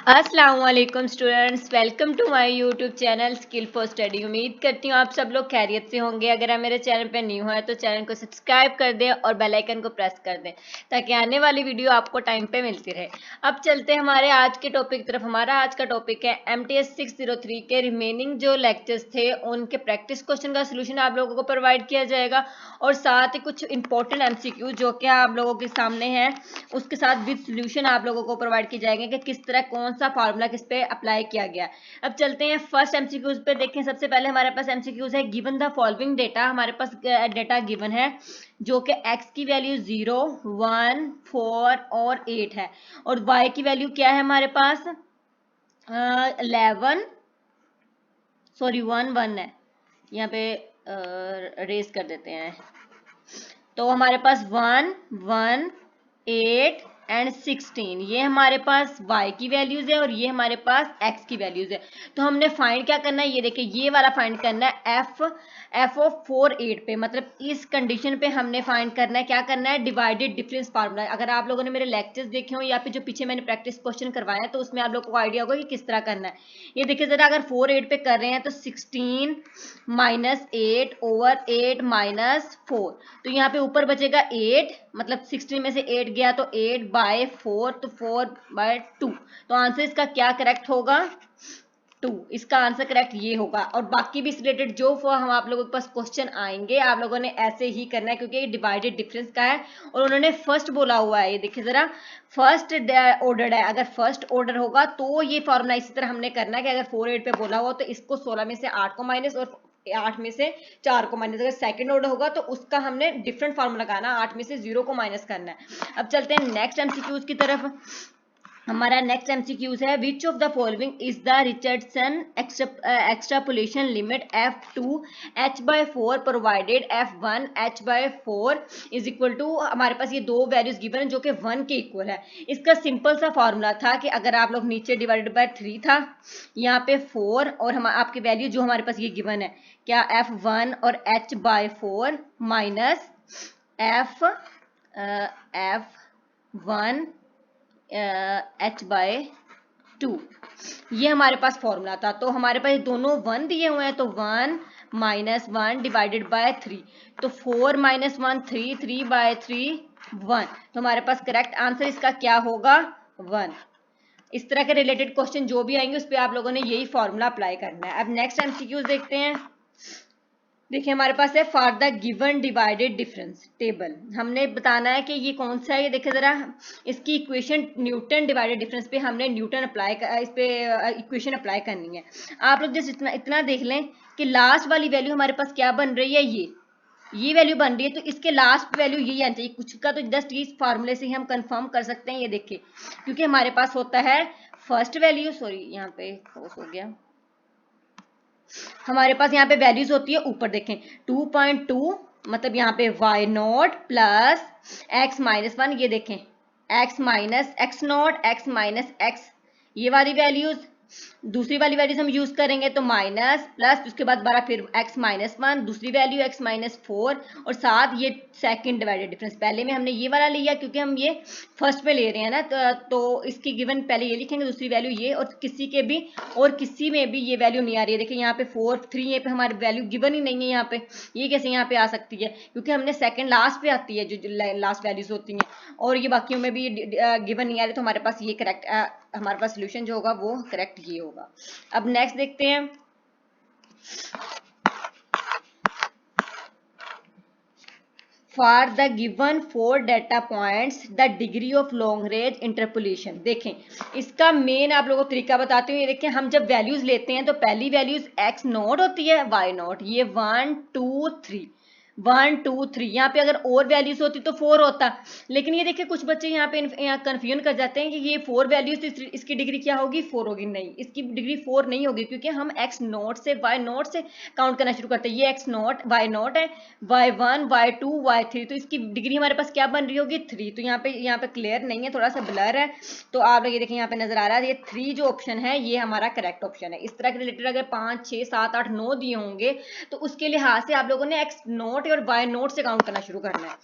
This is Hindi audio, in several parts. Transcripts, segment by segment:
अस्सलाम वालेकुम students, welcome to my YouTube channel skill for study. उम्मीद करती हूँ आप सब लोग खैरियत से होंगे। अगर आप मेरे चैनल पे न्यू है तो चैनल को सब्सक्राइब कर दें और बेल आइकन को प्रेस कर दें ताकि आने वाली वीडियो आपको टाइम पे मिलती रहे। अब चलते हैं हमारे आज के टॉपिक की तरफ। हमारा आज का टॉपिक है MTS 603 के रिमेनिंग जो लेक्चर्स थे उनके प्रैक्टिस क्वेश्चन का सोल्यूशन आप लोगों को प्रोवाइड किया जाएगा और साथ ही कुछ इंपॉर्टेंट MCQ जो कि आप लोगों के सामने है उसके साथ विद सोल्यूशन आप लोगों को प्रोवाइड किए जाएंगे कि किस तरह कौन सा फार्मूला किस पे अप्लाई किया गया। अब चलते हैं फर्स्ट एमसीक्यूज पे। देखें सबसे पहले हमारे पास एमसीक्यूज है गिवन द फॉलोइंग डेटा। हमारे पास डेटा गिवन है जो कि x की वैल्यू 0, 1, 4 और 8 है और y की वैल्यू क्या है हमारे पास 11 सॉरी 1 है। यहाँ पे रेस कर देते हैं तो हमारे पास 1, 1, 8 एंड 16 ये हमारे पास y की वैल्यूज है और ये हमारे पास x की वैल्यूज है। तो हमने फाइंड क्या करना है, ये देखिए ये वाला फाइंड करना है f ऑफ 4 8 पे, मतलब इस कंडीशन पे हमने फाइंड करना है। क्या करना है, डिवाइडेड डिफरेंस फार्मूला। अगर आप लोगों ने मेरे लेक्चर्स देखे हो या फिर जो पीछे मैंने प्रैक्टिस क्वेश्चन करवाए हैं तो उसमें आप लोगों को आइडिया होगा कि किस तरह करना है। ये देखिए जरा, अगर 4 8 पे कर रहे हैं तो 16 माइनस 8 ओवर 8 माइनस 4, तो यहाँ पे ऊपर बचेगा 8, मतलब 16 में से 8 गया तो 8 बाय 4, तो 4 बाय 2। तो आंसर इसका क्या करेक्ट होगा, 2। इसका आंसर करेक्ट ये होगा। और बाकी भी इस रिलेटेड जो हम आप लोगों के पास क्वेश्चन आएंगे आप लोगों ने ऐसे ही करना है क्योंकि ये डिवाइडेड डिफरेंस का है और उन्होंने फर्स्ट बोला हुआ है। ये देखिए जरा, फर्स्ट ऑर्डर है। अगर फर्स्ट ऑर्डर होगा तो ये फॉर्मूला इसी तरह हमने करना है कि अगर 4 8 पे बोला हुआ तो इसको 16 में से 8 को माइनस और 8 में से 4 को माइनस। अगर सेकंड ऑर्डर होगा तो उसका हमने डिफरेंट फार्मूला लगाना, 8 में से 0 को माइनस करना है। अब चलते हैं नेक्स्ट एमसीक्यूज की तरफ। हमारा नेक्स्ट एमसीक्यूज है which of the following is the Richardson extrapolation limit f2 h/4 provided f1 h/4 is equal to. हमारे पास ये दो वैल्यूज गिवन है जो कि 1 के इक्वल है। इसका सिंपल सा फॉर्मूला था कि अगर आप लोग नीचे डिवाइडेड बाय 3 था, यहाँ पे 4 और हम आपकी वैल्यू जो हमारे पास ये गिवन है क्या f1 और h/4 माइनस f1 h/2, ये हमारे पास फॉर्मूला था। तो हमारे पास दोनों 1 दिए हुए हैं तो 1 माइनस 1 डिवाइडेड बाय 3, तो 4 माइनस 1 3, 3/3 1। तो हमारे पास करेक्ट आंसर इसका क्या होगा, 1। इस तरह के रिलेटेड क्वेश्चन जो भी आएंगे उस पर आप लोगों ने यही फॉर्मूला अप्लाई करना है। अब नेक्स्ट एमसीक्यूज देखते हैं। देखिए हमारे पास है for the given divided difference table. हमने बताना है कि ये कौन सा है। ये देखिए जरा, इसकी इक्वेशन न्यूटन डिवाइडेड डिफरेंस पे हमने न्यूटन अप्लाई इस पे इक्वेशन अप्लाई करनी है। आप लोग जस्ट इतना देख लें कि लास्ट वाली वैल्यू हमारे पास क्या बन रही है, ये वैल्यू बन रही है तो इसके लास्ट वैल्यू यही आनी चाहिए कुछ का। तो जस्ट इस फार्मूले से ही हम कंफर्म कर सकते हैं। ये देखिए क्योंकि हमारे पास होता है फर्स्ट वैल्यू, सॉरी यहाँ पे क्रॉस हो गया, हमारे पास यहाँ पे वैल्यूज होती है ऊपर देखें 2.2, मतलब यहाँ पे y0 प्लस x-1, ये देखें x माइनस x0 x-x, ये वाली वैल्यूज। दूसरी वाली वैल्यूज हम यूज करेंगे तो माइनस प्लस, उसके बाद दोबारा फिर x-1, दूसरी वैल्यू x-4 और साथ ये सेकंड डिवाइडेड डिफरेंस। पहले में हमने ये वाला लिया क्योंकि हम ये फर्स्ट पे ले रहे हैं ना, तो इसकी गिवन पहले ये लिखेंगे, दूसरी वैल्यू ये, और किसी में भी ये वैल्यू नहीं आ रही है। देखिए यहाँ पे 4 3 ये पे हमारी वैल्यू गिवन ही नहीं है यहाँ पे, ये कैसे यहाँ पे आ सकती है क्योंकि हमने सेकंड लास्ट पे आती है जो लास्ट वैल्यूज होती हैं और ये बाकियों में भी गिवन नहीं आ रही। तो हमारे पास ये करेक्ट, हमारे पास सोल्यूशन जो होगा वो करेक्ट ये होगा। अब नेक्स्ट देखते हैं। For the given 4 data points the degree of long range interpolation. देखें इसका मेन आप लोगों को तरीका बताती हूँ। ये देखें हम जब वैल्यूज लेते हैं तो पहली वैल्यूज x0 होती है, y0, ये 1 2 3 1 2 3। यहाँ पे अगर और वैल्यूज होती तो 4 होता, लेकिन ये देखिए कुछ बच्चे यहाँ पे कंफ्यूजन कर जाते हैं कि ये 4 वैल्यूज तो इसकी डिग्री क्या होगी, 4 होगी। नहीं, इसकी डिग्री 4 नहीं होगी क्योंकि हम x0 से y0 से काउंट करना शुरू करते हैं। ये x0 y0 है, y1 y2 y3, तो इसकी डिग्री हमारे पास क्या बन रही होगी, 3। तो यहाँ पे क्लियर नहीं है, थोड़ा सा ब्लर है। तो आप लोग ये देखें यहाँ पे नजर आ रहा है, ये 3 जो ऑप्शन है ये हमारा करेक्ट ऑप्शन है। इस तरह के रिलेटेड अगर 5 6 7 8 9 दिए होंगे तो उसके लिहाज से आप लोगों ने x0 और y0 से काउंट करना शुरू करना है।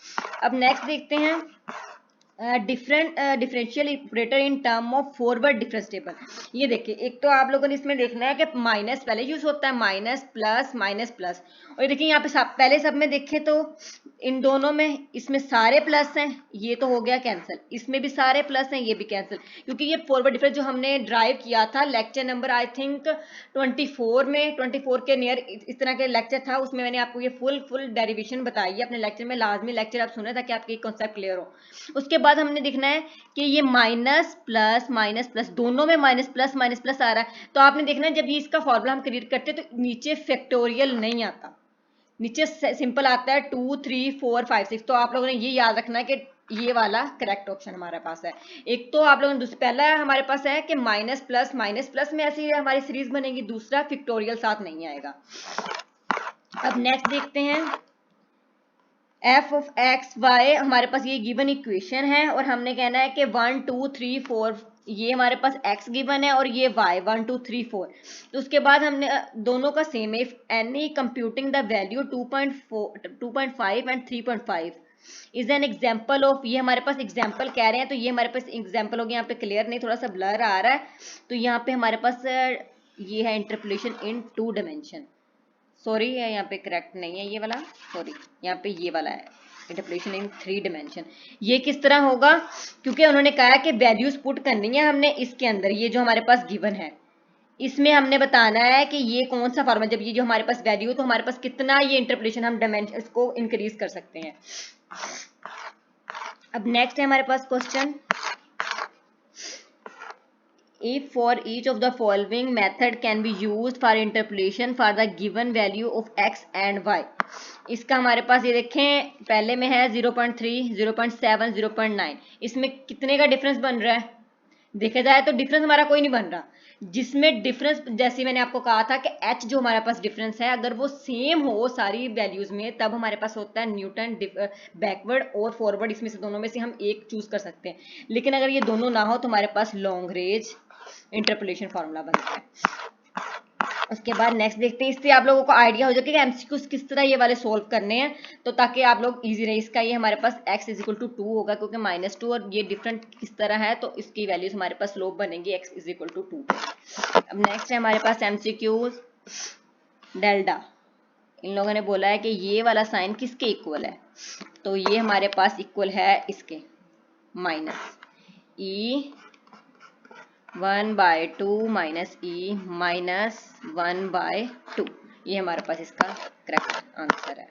अब नेक्स्ट देखते हैं। Differential operator in term of forward difference table. ये देखिए, एक तो आप लोगों ने इसमें देखना है कि माइनस पहले यूज होता है, माइनस प्लस। और देखिए यहाँ पे पहले सब में देखें तो इन दोनों में, इसमें सारे प्लस हैं, ये तो हो गया कैंसिल, इसमें भी सारे प्लस हैं, ये भी कैंसिल, क्योंकि ये फॉरवर्ड डिफरेंस जो हमने ड्राइव किया था लेक्चर नंबर आई थिंक 24 में, 24 के नियर इस तरह के लेक्चर था, उसमें मैंने आपको ये फुल डेरिवेशन बताई है अपने लेक्चर में। लाजमी लेक्चर आप सुने ताकि आपके कॉन्सेप्ट क्लियर हो। उसके बाद हमने देखना है कि ये माइनस प्लस दोनों में माइनस प्लस आ रहा है, तो आपने देखना है जब ये इसका फॉर्मूला हम क्रिएट करते हैं तो नीचे फैक्टोरियल नहीं आता, नीचे सिंपल आता है 2 3 4 5 6। तो आप लोगों ने ये याद रखना है कि ये वाला करेक्ट ऑप्शन हमारे पास है। एक तो आप लोगों ने पहला हमारे पास है कि माइनस प्लस में ऐसी हमारी सीरीज बनेगी, दूसरा फैक्टोरियल साथ नहीं आएगा। अब नेक्स्ट देखते हैं, एफ ऑफ एक्स वाई, हमारे पास ये गिवन इक्वेशन है और हमने कहना है कि 1 2 3 4, ये हमारे पास x गिवन है और ये y 1 2 3 4। तो उसके बाद हमने दोनों का सेम है, if any computing the value 2.5 and 3.5 is an example of, ये हमारे पास एग्जाम्पल कह रहे हैं, तो ये हमारे पास एग्जाम्पल हो गया, यहाँ पे क्लियर नहीं, थोड़ा सा ब्लर आ रहा है, तो यहाँ पे हमारे पास ये है इंटरपोलेशन इन 2 डायमेंशन। सॉरी यहाँ पे करेक्ट नहीं है ये वाला, सॉरी यहाँ पे ये वाला है इंटरपोलेशन इन 3 डायमेंशन। ये किस तरह होगा, क्योंकि उन्होंने कहा कि वैल्यूज पुट करनी है हमने इसके अंदर, ये जो हमारे पास गिवन है इसमें हमने बताना है कि ये कौन सा फॉर्मूला, जब ये जो हमारे पास वैल्यू तो हमारे पास कितना ये इंटरपोलेशन हम डायमेंशन इसको इंक्रीज कर सकते हैं। अब नेक्स्ट है हमारे पास question, if for each of the following method can be used for interpolation for the given value of x and y। इसका हमारे पास ये देखें पहले में है 0.3 0.7 0.9, इसमें कितने का डिफरेंस बन रहा है, देखा जाए तो डिफरेंस हमारा कोई नहीं बन रहा। जिसमें डिफरेंस, जैसे मैंने आपको कहा था कि h जो हमारे पास डिफरेंस है अगर वो सेम हो सारी वैल्यूज में तब हमारे पास होता है न्यूटन बैकवर्ड और फॉरवर्ड, इसमें से दोनों में से हम एक चूज कर सकते हैं। लेकिन अगर ये दोनों ना हो तो हमारे पास लॉन्ग रेंज इंटरपोलेशन फॉर्मूला बनता है। उसके बाद नेक्स्ट देखते हैं, इससे आप लोगों को आइडिया हो जाएगा कि एमसीक्यूज किस तरह ये वाले सोल्व करने हैं, तो ताकि आप लोग इजी रहे। इसका ये हमारे पास x इज इक्वल टू 2 होगा क्योंकि -2 और ये डिफरेंट किस तरह है, तो इसकी वैल्यूज हमारे पास स्लोप बनेगी x इज इक्वल टू 2। अब नेक्स्ट है हमारे पास एमसीक्यूज डेल्टा। इन लोगों ने बोला है कि ये वाला साइन किसके इक्वल है, तो ये हमारे पास इक्वल है इसके माइनस ई 1/2 माइनस ई माइनस 1/2, ये हमारे पास इसका करेक्ट आंसर है।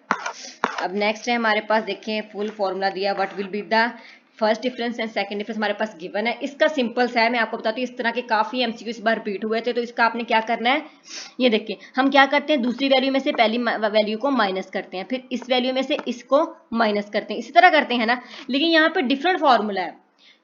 अब नेक्स्ट है हमारे पास देखें फुल फॉर्मूला दिया, what will be the first difference and second difference हमारे पास गिवन है। इसका सिंपल सा है, मैं आपको बताती हूँ, इस तरह के काफी एमसीक्यू इस बार रिपीट हुए थे, तो इसका आपने क्या करना है, ये देखिए हम क्या करते हैं दूसरी वैल्यू में से पहली वैल्यू को माइनस करते हैं, फिर इस वैल्यू में से इसको माइनस करते हैं, इसी तरह करते हैं ना। लेकिन यहाँ पे डिफरेंट फॉर्मूला है,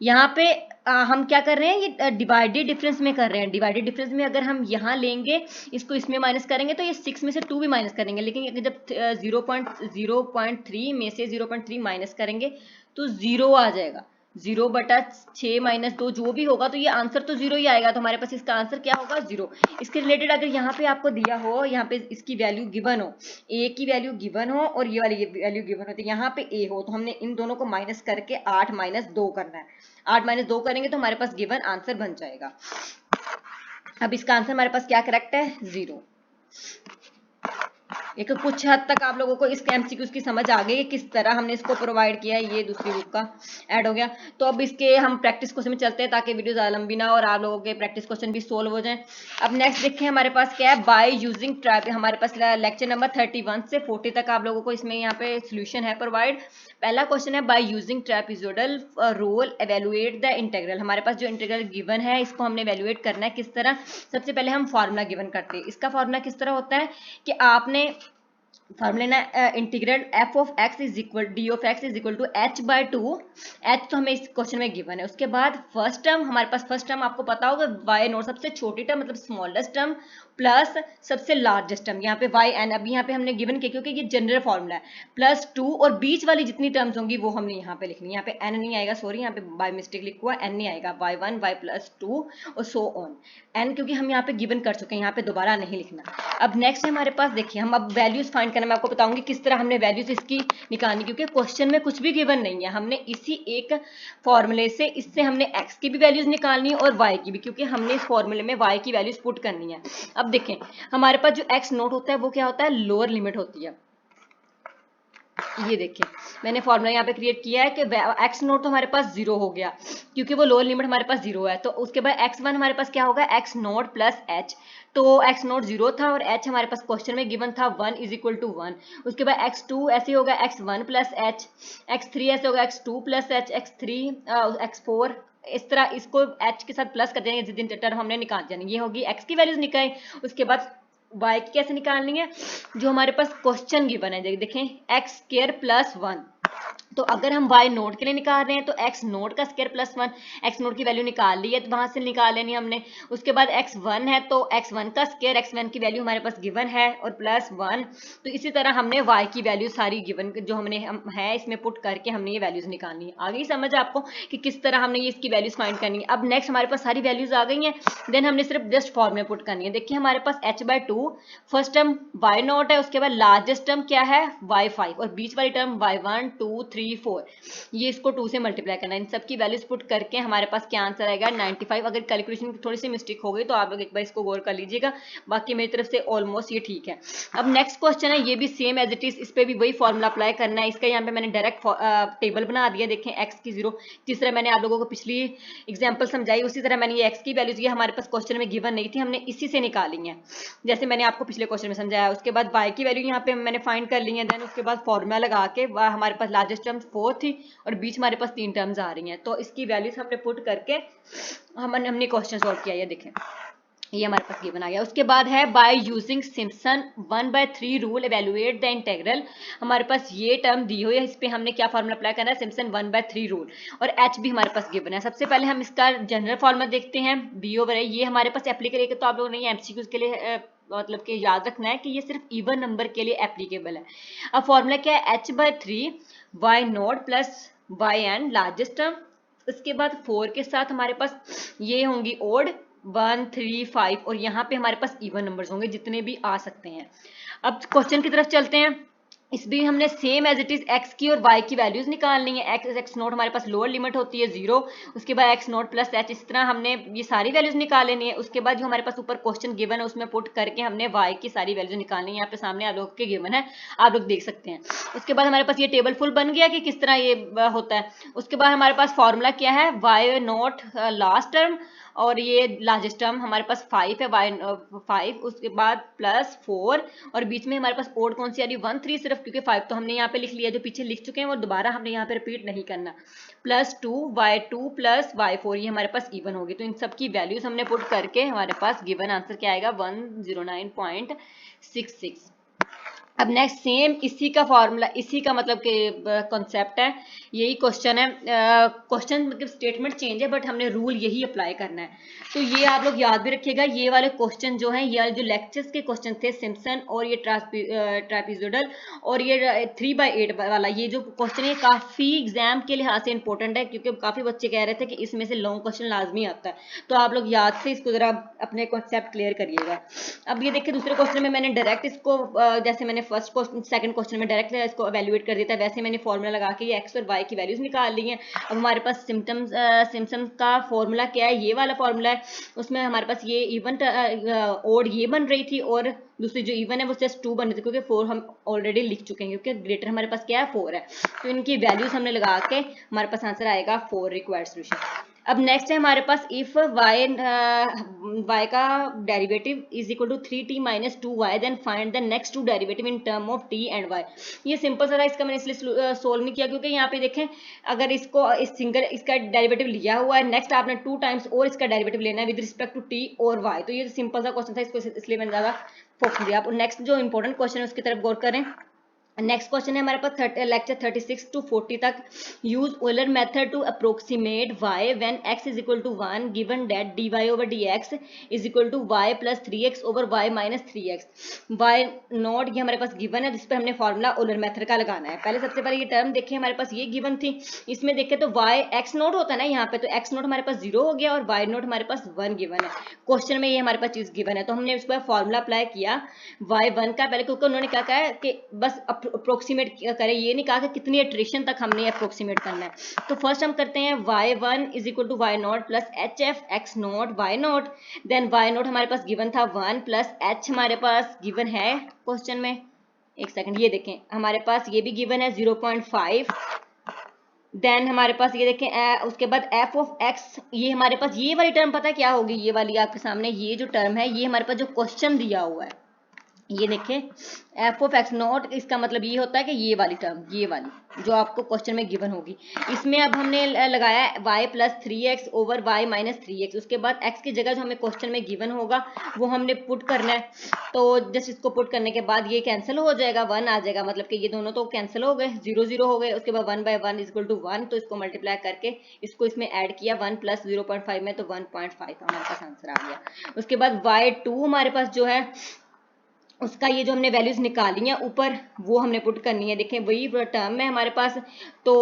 यहाँ पे हम क्या कर रहे हैं, ये डिवाइडेड डिफरेंस में कर रहे हैं। डिवाइडेड डिफरेंस में अगर हम यहाँ लेंगे इसको इसमें माइनस करेंगे तो ये 6 में से 2 भी माइनस करेंगे, लेकिन जब 0.3 में से 0.3 माइनस करेंगे तो 0 आ जाएगा, 0/6 - 2 जो भी होगा, तो ये आंसर तो 0 ही आएगा। तो हमारे पास इसका आंसर क्या होगा 0। इसके रिलेटेड अगर यहाँ पे आपको दिया हो, यहाँ पे इसकी वैल्यू गिवन हो, a की वैल्यू गिवन हो और ये वाली वैल्यू गिवन हो, तो यहाँ पे a हो तो हमने इन दोनों को माइनस करके 8 - 2 करना है। 8 - 2 करेंगे तो हमारे पास गिवन आंसर बन जाएगा। अब इसका आंसर हमारे पास क्या करेक्ट है 0। एक कुछ हद तक आप लोगों को इस एमसीक्यूज की समझ आ गई है किस तरह हमने इसको प्रोवाइड किया है, ये दूसरी बुक का ऐड हो गया। तो अब इसके हम प्रैक्टिस क्वेश्चन में चलते हैं ताकि वीडियो ज़्यादा लंबी ना और आप लोगों के प्रैक्टिस क्वेश्चन भी सोल्व हो जाएं। अब नेक्स्ट देखें हमारे पास क्या है, बाय यूजिंग ट्रैप, हमारे पास लेक्चर नंबर 31 से 40 तक आप लोगों को इसमें यहाँ पे सोल्यूशन है प्रोवाइड। पहला क्वेश्चन है by using trapezoidal rule evaluate the integral. हमारे पास जो इंटीग्रल गिवन है इसको हमने एवेलुएट करना है किस तरह। सबसे पहले हम फार्मूला गिवन करते हैं। इसका फार्मूला किस तरह होता है कि आपने फार्मूला ना integral f of x is equal d of x is equal to h/2। h तो हमें इस क्वेश्चन में गिवन है। उसके बाद फर्स्ट टर्म, हमारे पास फर्स्ट टर्म आपको पता होगा y नॉट, सबसे छोटी टर्म मतलब स्मॉलेस्ट टर्म प्लस सबसे लार्जेस्ट टर्म, यहाँ पे yn, अभी यहाँ पे हमने गिवन किया क्योंकि ये जनरल फॉर्मूला है, +2 और बीच वाली जितनी टर्म्स होंगी वो हमने यहाँ पे लिखनी है। यहाँ पे n नहीं आएगा, सॉरी यहाँ पे बाय मिस्टेक लिखा हुआ n नहीं आएगा, y1 y+2 और सो ऑन। n क्योंकि हम यहाँ पे गिवन कर चुके हैं, यहाँ पे दोबारा नहीं लिखना। अब नेक्स्ट है हमारे पास देखिए, हम अब वैल्यूज फाइंड करना क्वेश्चन है, मैं आपको बताऊंगी किस तरह हमने वैल्यूज इसकी निकालनी, क्योंकि क्वेश्चन में कुछ भी गिवन नहीं है, हमने इसी एक फॉर्मूले से इससे हमने एक्स की भी वैल्यूज निकालनी है और वाई की भी, क्योंकि हमने इस फॉर्मूले में वाई की वैल्यूज पुट करनी है। अब देखें हमारे पास जो एक्स नोट होता है वो क्या होता है, लोअर लिमिट होती है। ये देखिए मैंने फॉर्मूला यहाँ पे क्रिएट किया है कि एक्स नोट तो हमारे पास 0 हो गया क्योंकि वो लोअर लिमिट हमारे पास 0 है, तो उसके बाद x1 हमारे पास क्या होगा, एक्स नोट प्लस एच, तो एक्स नोट 0 था और एच हमारे पास क्वेश्चन में गिवन था 1 इज इक्वल टू 1। उसके बाद x2 ऐसे होगा x1 प्लस एच, x3 ऐसे होगा x2 प्लस एच, x4 इस तरह इसको h के साथ प्लस कर देंगे जिस दिन टर्म हमने निकाल जानी, ये होगी x की वैल्यूज निकाली। उसके बाद y की कैसे निकालनी है, जो हमारे पास क्वेश्चन गिवन है देखें एक्स स्क्वायर प्लस 1, तो अगर हम y नोट के लिए निकाल रहे हैं तो x नोट का स्क्वायर प्लस 1, x नोट की वैल्यू निकाल ली है तो वहां से निकाल लेनी हमने। उसके बाद x1 है तो x1 का स्क्वायर, x1 की वैल्यू हमारे पास गिवन है और प्लस 1, तो इसी तरह हमने y की वैल्यू सारी गिवन जो हमने है इसमें पुट करके हमने ये वैल्यूज निकालनी है। आ गई समझ आपको कि किस तरह हमने ये इसकी वैल्यूज फाइंड करनी है। अब नेक्स्ट हमारे पास सारी वैल्यूज आ गई हैं, देन हमने सिर्फ जस्ट फॉर्मूला पुट करनी है। देखिए हमारे पास h/2 first term y not है, उसके बाद लार्जेस्ट टर्म क्या है y5 और बीच वाली टर्म y1 2 3 4, ये इसको 2 से मल्टीप्लाई करना है। इन सब की वैल्यूज पुट करके हमारे पास क्या आंसर आएगा 95। अगर कैलकुलेशन की थोड़ी सी मिस्टेक हो गई तो आप लोग एक बार इसको गौर कर लीजिएगा, बाकी मेरी तरफ से ऑलमोस्ट ये ठीक है। अब नेक्स्ट क्वेश्चन है, ये भी सेम एज इट इज, इस पे भी वही फॉर्मूला अप्लाई करना है। इसका यहाँ पे मैंने डायरेक्ट टेबल बना दिया, देखें एक्स की 0, जिस तरह मैंने आप लोगों को पिछली एग्जाम्पल समझाई उसी तरह मैंने ये एक्स की वैल्यूज ये हमारे पास क्वेश्चन में गिवन नहीं थी, हमने इसी से निकाली है जैसे मैंने आपको पिछले क्वेश्चन में समझाया। उसके बाद y की वैल्यू यहाँ पे मैंने फाइंड कर ली है, देन उसके बाद फॉर्मूला लगा के हमारे पास लार्जेस्ट टर्म 4 थी और बीच हमारे पास 3 टर्म्स आ रही हैं, तो इसकी वैल्यूज हमने पुट करके हमने क्वेश्चन सॉल्व किया। ये देखें ये हमारे पास गिवन आ गया। उसके बाद है by using Simpson 1/3 rule evaluate the integral, हमारे पास ये टर्म दी हुई है, इस पे हमने क्या फॉर्मूला अप्लाई करना है, सिम्पसन 1/3 रूल, और एच भी हमारे पास गिवन है। सबसे पहले हम इसका जनरल फॉर्मूला देखते हैं, b/a, ये हमारे पास एप्लीकेबल, तो आप लोगों ने एमसीक्यूज के लिए मतलब कि याद रखना है कि ये सिर्फ इवन नंबर के लिए एप्लीकेबल है। अब फॉर्मूला क्या है, h/3 y naught plus y N largest term, उसके बाद 4 के साथ हमारे पास ये होंगी ओड 1 3 5 और यहाँ पे हमारे पास इवन नंबर्स होंगे जितने भी आ सकते हैं। अब क्वेश्चन की तरफ चलते हैं, इस भी हमने same as it is X की और वाई की वैल्यूज निकालनी है। एक्स नोट हमारे पास लोअर लिमिट होती है 0, उसके बाद एक्स नोट प्लस एच, इस तरह हमने ये सारी वैल्यूज निकाल लेनी है। उसके बाद जो हमारे पास ऊपर क्वेश्चन गिवन है उसमें पुट करके हमने वाई की सारी वैल्यूज निकालनी है, यहाँ पे सामने आप लोग के गिवन है, आप लोग देख सकते हैं। उसके बाद हमारे पास ये टेबल फुल बन गया कि किस तरह ये होता है। उसके बाद हमारे पास फॉर्मूला क्या है, वाई नोट लास्ट टर्म और ये लार्जेस्ट टर्म हमारे पास 5 है, वाई 5, उसके बाद प्लस 4 और बीच में हमारे पास ओड कौन सी आ रही है 1 3, सिर्फ क्योंकि 5 तो हमने यहाँ पे लिख लिया, जो पीछे लिख चुके हैं वो दोबारा हमने यहाँ पे रिपीट नहीं करना। प्लस 2 y2 प्लस y4, ये हमारे पास इवन होगी, तो इन सब की वैल्यूज हमने पुट करके हमारे पास गिवन आंसर क्या आएगा 109.66। अब नेक्स्ट सेम इसी का फॉर्मूला, इसी का मतलब कि कॉन्सेप्ट है, यही क्वेश्चन है, क्वेश्चन मतलब स्टेटमेंट चेंज है बट हमने रूल यही अप्लाई करना है। तो ये आप लोग याद भी रखिएगा, ये वाले क्वेश्चन जो हैं, ये जो लेक्चर्स के क्वेश्चन थे सिम्पसन और ये ट्रापेजोइडल और ये 3/8 वाला, ये जो क्वेश्चन है काफ़ी एग्जाम के लिहाज से इंपॉर्टेंट है, क्योंकि काफ़ी बच्चे कह रहे थे कि इसमें से लॉन्ग क्वेश्चन लाजमी आता है, तो आप लोग याद से इसको जरा अपने कॉन्सेप्ट क्लियर करिएगा। अब ये देखिए दूसरे क्वेश्चन में मैंने डायरेक्ट इसको जैसे मैंने फर्स्ट क्वेश्चन सेकंड क्वेश्चन में डायरेक्ट इसको एवेल्युएट कर देता है, वैसे मैंने फॉर्मूला लगा के ये एक्स और वाई की वैल्यूज निकाल ली हैं। अब हमारे पास सिम्पसन का फॉर्मूला क्या है, ये वाला फॉर्मूला है, उसमें हमारे पास ये इवन ओड ये बन रही थी और दूसरी जो इवन है वो जस्ट 2 बन रही थी, क्योंकि 4 हम ऑलरेडी लिख चुके हैं, क्योंकि ग्रेटर हमारे पास क्या है 4 है, तो इनकी वैल्यूज हमने लगा के हमारे पास आंसर आएगा 4 रिक्वायर्ड सोल्यूशन। अब नेक्स्ट है हमारे पास इफ y का derivative is equal to 3t minus 2y then find the next 2 derivative in term of t and y। ये सिंपल सा था, इसका मैंने इसलिए सोल्व नहीं किया क्योंकि यहाँ पे देखें अगर इसको इस सिंगल इसका डेरिवेटिव लिया हुआ है, नेक्स्ट आपने 2 टाइम्स और इसका डेरिवेटिव लेना है विद रिस्पेक्ट टू t और y, तो ये सिंपल सा क्वेश्चन था, इसको इसलिए मैंने ज़्यादा फोकस दिया। आप नेक्स्ट जो इंपॉर्टेंट क्वेश्चन है उसकी तरफ गौर करें। नेक्स्ट क्वेश्चन है हमारे पास लेक्चर 36 टू 40 तक। Use Euler method to approximate y when x is equal to 1 given that dy over dx is equal to y plus 3x over y minus 3x। y naught ये हमारे पास गिवन है जिस पर हमने फॉर्मूला ओलर मेथड का लगाना है। पहले सबसे पहले ये टर्म देखें, हमारे पास ये गिवन थी, इसमें देखें तो y x नोट होता है ना यहाँ पे, तो x नोट हमारे पास 0 हो गया और y नोट हमारे पास 1 गिवन है। क्वेश्चन में ये हमारे पास चीज गिवन है, तो हमने इस पर फॉर्मूला अप्लाई किया y1 का पहले, क्योंकि उन्होंने क्या कहा है कि बस अप्रोक्सीमेट करें, ये नहीं कहा कि कितनी इटरेशन तक हमने अप्रोक्सीमेट करना है। तो फर्स्ट हम करते हैं y1 is equal to Y naught plus H F X naught Y naught, then Y naught हमारे पास गिवन था 1 प्लस एच हमारे पास गिवन है क्वेश्चन में, एक सेकंड ये देखें हमारे पास ये भी गिवन है 0.5, देन हमारे पास ये देखें उसके बाद एफ ऑफ एक्स, ये हमारे पास ये वाली टर्म पता है क्या होगी, ये वाली आपके सामने ये जो टर्म है, ये हमारे पास जो क्वेश्चन दिया हुआ है, ये देखें एफ ऑफ एक्स नॉट, इसका मतलब ये होता है कि ये वाली टर्म, ये वाली जो आपको क्वेश्चन में गिवन होगी, इसमें अब हमने लगाया y plus 3x over y minus 3x, उसके बाद x की जगह जो हमें क्वेश्चन में गिवन होगा वो हमने पुट करना है। तो जस्ट इसको पुट करने के बाद ये कैंसिल हो जाएगा, 1 आ जाएगा, मतलब कि ये दोनों तो कैंसिल हो गए, 0 0 हो गए, उसके बाद 1 बाय 1 इक्वल टू 1, तो इसको मल्टीप्लाई करके इसको इसमें ऐड किया 1 प्लस 0.5 में, तो 1.5 हमारे पास आंसर आ गया। उसके बाद y2 हमारे पास जो है उसका ये जो हमने वैल्यूज निकाली हैं ऊपर वो हमने पुट करनी है, देखें वही टर्म है हमारे पास, तो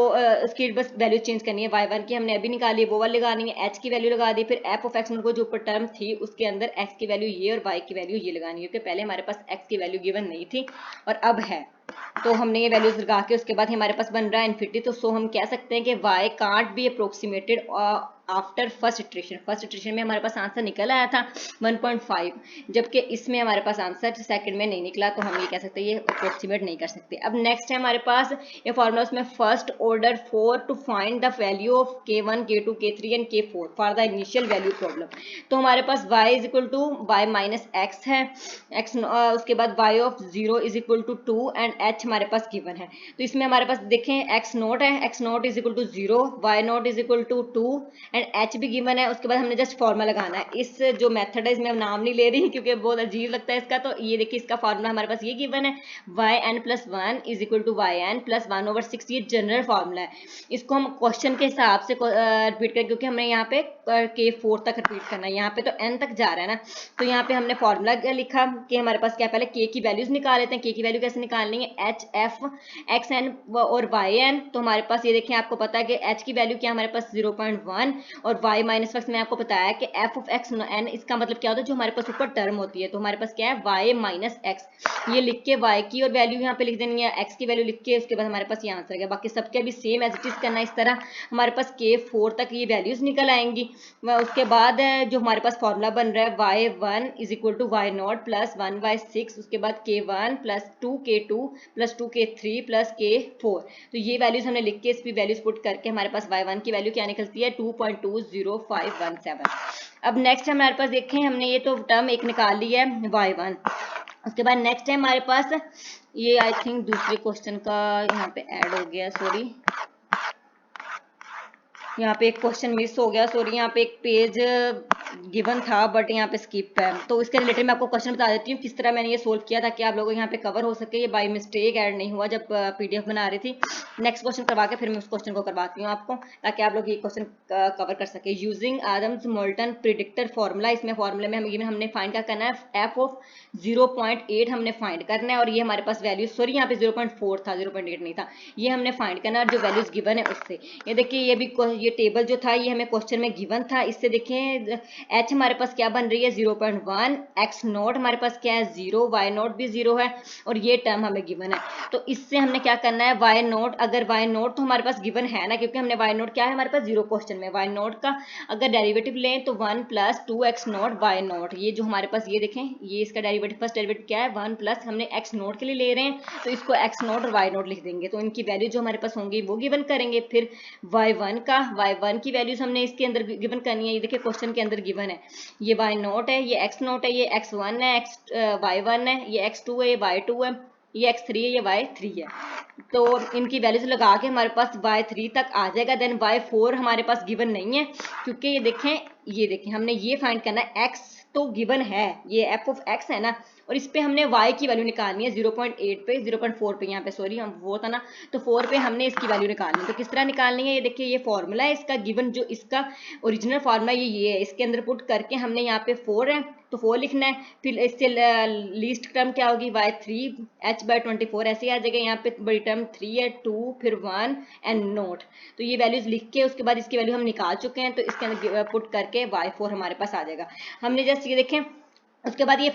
उसकी बस वैल्यू चेंज करनी है, y1 की हमने अभी निकाली वो वाली लगानी है, h की वैल्यू लगा दी, फिर f ऑफ x को जो ऊपर टर्म थी उसके अंदर x की वैल्यू ये और y की वैल्यू ये लगानी है, क्योंकि पहले हमारे पास x की वैल्यू गिवन नहीं थी और अब है, तो हमने ये वैल्यूज लगा के उसके बाद हमारे पास बन रहा है इन्फिनिटी, तो सो हम कह सकते हैं कि y can't be approximated after first iteration. First iteration में हमारे पास आंसर निकल आया था 1.5, जबकि इसमें हमारे पास आंसर सेकंड में नहीं निकला, तो हम ये कह सकते हैं ये अप्रोक्सीमेट नहीं कर सकते। अब नेक्स्ट है हमारे पास ये फॉर्मूला, उसमें first order 4 to find the value of k1 k2 k3 and k4 for the initial value problem. तो हमारे पास y is equal to y minus X है, x उसके बाद y of 0 is equal to 2 and h हमारे पास गिवन है। तो इसमें हमारे पास देखें x नोट है, x नोट is equal to 0, y naught is equal to 2 and h भी गिवन है। उसके बाद हमने जस्ट फॉर्मूला लगाना है, इस जो मेथड है इसमें हम नाम नहीं ले रही क्योंकि बहुत अजीब लगता है इसका, तो ये देखिए इसका फॉर्मूला हमारे पास ये गिवन है yn plus 1 is equal to yn plus 1 over 6, ये जनरल फॉर्मूला है। इसको हम क्वेश्चन के हिसाब से रिपीट करें, क्योंकि हमने यहाँ पे k4 तक रिपीट करना है, यहाँ पे तो n तक जा रहा है ना, तो यहाँ पे हमने फॉर्मूला लिखा कि हमारे पास क्या, पहले k की वैल्यूज निकाल लेते हैं। k की वैल्यू कैसे निकालनी है, एच एफ एक्स एन और वाई एन, तो हमारे पास ये देखें आपको पता है कि h की वैल्यू क्या हमारे पास 0.1 और y माइनस एक्स में आपको बताया कि f ऑफ एक्स एन, इसका मतलब क्या होता है जो हमारे पास ऊपर टर्म होती है, तो हमारे पास क्या है y माइनस एक्स, ये लिख के y की और वैल्यू यहाँ पे लिख देनी है, x की वैल्यू लिख के उसके बाद हमारे पास ये आंसर है। बाकी सबके भी सेम एज इट इज करना है, इस तरह हमारे पास k4 तक ये वैल्यूज निकल आएंगी। उसके बाद जो हमारे पास फॉर्मूला बन रहा है y1 is equal to Y naught plus 1/6, उसके बाद k1 plus 2k2 plus 2k3 plus k4, तो ये वैल्यूज हमने लिख के इस भी वैल्यूज पुट करके हमारे पास y1 की वैल्यू क्या निकलती है 2.20517। अब नेक्स्ट हमारे पास देखें, हमने ये तो टर्म एक निकाल ली है y1, उसके बाद नेक्स्ट है हमारे पास ये आई थिंक दूसरे क्वेश्चन का यहाँ पे ऐड हो गया, सॉरी यहाँ पे एक क्वेश्चन मिस हो गया, सॉरी यहाँ पे एक पेज गिवन था बट यहाँ पे स्किप है, तो इसके रिलेटेड मैं आपको क्वेश्चन बता देती हूँ किस तरह मैंने ये सोल्व किया ताकि आप लोगों को यहाँ पे कवर हो सके, ये बाय मिस्टेक ऐड नहीं हुआ जब पीडीएफ बना रही थी। नेक्स्ट क्वेश्चन करवा के फिर मैं उस क्वेश्चन को करवाती हूँ आपको ताकि आप लोग ये क्वेश्चन कवर कर सके। Using Adams molten predictor formula, इसमें फॉर्मूले में हमने फाइंड क्या करना है, एफ ऑफ 0.8 हमने फाइंड करना है, और ये हमारे पास वैल्यू, सॉरी यहाँ पे 0.4 था 0.8 नहीं था, ये हमने फाइंड करना है जो वैल्यूज गिवन है उससे। ये देखिए ये भी ये टेबल जो था ये हमें क्वेश्चन में गिवन था, इससे देखें h हमारे पास क्या बन रही है 0.1, x नोट हमारे पास क्या है 0, y नोट भी 0 है और ये टर्म हमें गिवन है। तो इससे हमने क्या करना है y नोट, अगर y नोट तो हमारे पास गिवन है ना, क्योंकि हमने y नोट क्या है हमारे पास 0 क्वेश्चन में, y नोट का अगर डेरिवेटिव लें तो 1 plus 2x note y note, ये जो हमारे पास ये देखें ये इसका डेरिवेटिव फर्स्ट डेरिवेटिव क्या है 1 प्लस हमने x नोट के लिए ले रहे हैं तो इसको x नोट और y नोट लिख देंगे, तो इनकी वैल्यू जो हमारे पास होंगी वो गिवन करेंगे। फिर y1 की वैल्यूज हमने इसके अंदर गिवन करनी है, ये देखिए क्वेश्चन के अंदर गिवन है ये y नोट है, ये x नोट है, ये x1 है, y1 है, ये x2 है, ये y2 है, ये x3 है, ये y3 है। तो इनकी वैल्यूज लगा के हमारे पास y3 तक आ जाएगा। देन y4 हमारे पास गिवन नहीं है, क्योंकि ये देखें हमने ये फाइंड करना है, x तो गिवन है, ये f ऑफ x है ना, और इस पे हमने y की वैल्यू निकालनी है 0.8 पे 0.4 पे, यहाँ पे सॉरी हम वो था ना, तो 4 पे हमने इसकी वैल्यू निकालनी है। तो किस तरह निकालनी है, ये देखिए ये फॉर्मूला है इसका गिवन, जो इसका ओरिजिनल फार्मूला ये है, इसके अंदर पुट करके हमने यहाँ पे 4 है तो 4 लिखना है, फिर इससे लीस्ट टर्म क्या होगी y3 h/24 ऐसे आ जाएगा, यहाँ पे बड़ी टर्म 3 है, 2 फिर 1 एंड नोट। तो ये वैल्यूज लिख के उसके बाद इसकी वैल्यू हम निकाल चुके हैं, तो इसके अंदर पुट करके y4 हमारे पास आ जाएगा। हमने जस्ट ये देखें उसके बाद ये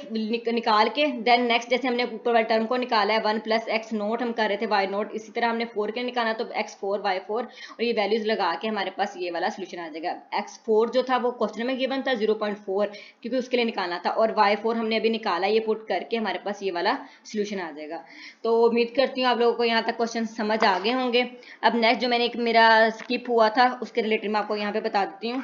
निकाल के देन नेक्स्ट जैसे हमने ऊपर वाले टर्म को निकाला है 1 + x नोट हम कर रहे थे y नोट, इसी तरह हमने 4 के निकाला तो x4 y4 और ये वैल्यूज लगा के हमारे पास ये वाला सोल्यूशन आ जाएगा। x4 जो था वो क्वेश्चन में गिवन था 0.4 क्योंकि उसके लिए निकालना था, और y4 हमने अभी निकाला, ये पुट करके हमारे पास ये वाला सोल्यूशन आ जाएगा। तो उम्मीद करती हूँ आप लोगों को यहाँ तक क्वेश्चन समझ आ गए होंगे। अब नेक्स्ट जो मैंने एक मेरा स्किप हुआ था उसके रिलेटेड मैं आपको यहाँ पे बता देती हूँ।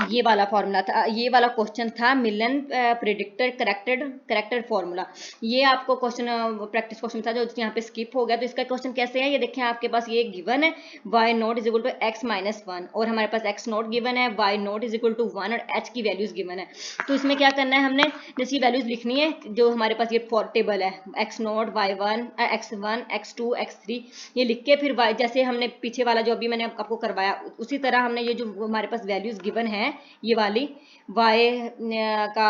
ये वाला फॉर्मूला था, ये वाला क्वेश्चन था मिलन प्रेडिक्टर करेक्टेड फॉर्मूला। ये आपको क्वेश्चन प्रैक्टिस क्वेश्चन था जो यहाँ पे स्किप हो गया। तो इसका क्वेश्चन कैसे है, ये देखें आपके पास ये गिवन है y naught is equal to x - 1 और हमारे पास x नोट गिवन है, y naught is equal to 1 और h की वैल्यूज गिवन है। तो इसमें क्या करना है, हमने जिसकी वैल्यूज लिखनी है जो हमारे पास ये टेबल है x note y1 x1 x2 x3 ये लिख के फिर y जैसे हमने पीछे वाला जो अभी मैंने आपको करवाया उसी तरह हमने ये जो हमारे पास वैल्यूज गिवन है ये वाली y का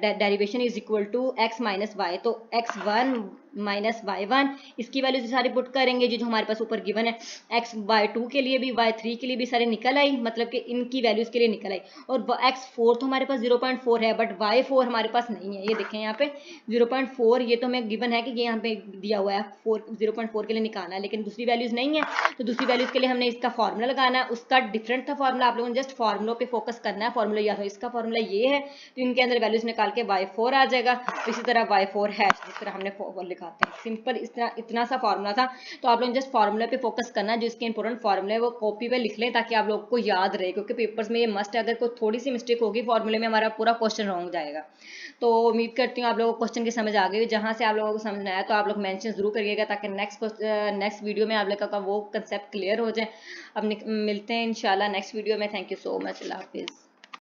derivation is equal to x - y, तो x1 - y1 इसकी वैल्यू सारी पुट करेंगे जो हमारे पास ऊपर गिवन है। y2 के लिए भी y3 के लिए भी सारे निकल आई, मतलब कि इनकी वैल्यूज के लिए निकल आई। और x4 तो हमारे पास 0.4 है बट y4 हमारे पास नहीं है। ये देखें यहाँ पे 0.4 ये तो हमें गिवन है कि ये यहाँ पे दिया हुआ है 0.4 के लिए निकालना है, लेकिन दूसरी वैल्यूज नहीं है। तो दूसरी वैल्यूज के लिए हमने इसका फॉर्मूला लगाना है, उसका डिफरेंट था फॉर्मूला, आप लोगों ने जस्ट फॉर्मूलों पे फोकस करना है। फॉर्मूला या तो इसका फॉर्मूला ये है तो इनके अंदर वैल्यूज निकाल के y4 आ जाएगा। तो इसी तरह y4 है जिस तरह हमने लिखाते हैं सिंपल इतना सा फॉर्मूला था। तो आप लोग जस्ट फॉर्मूला पे फोकस करना है, जो इसके इंपॉर्टेंट फॉर्मूले है वो कॉपी पे लिख लें ताकि आप लोग को याद रहे, क्योंकि पेपर्स में ये मस्ट है, अगर कोई थोड़ी सी मिस्टेक होगी फॉर्मूले में हमारा पूरा क्वेश्चन रॉन्ग जाएगा। तो उम्मीद करती हूँ आप लोगों को क्वेश्चन की समझ आ गई। जहाँ से आप लोगों को समझ में आया तो आप लोग मेंशन जरूर करिएगा ताकि नेक्स्ट वीडियो में आप लोगों का वो कंसेप्ट क्लियर हो जाए। अब मिलते हैं इंशाल्लाह नेक्स्ट वीडियो में। थैंक यू सो मच, अल्लाह हाफिज़।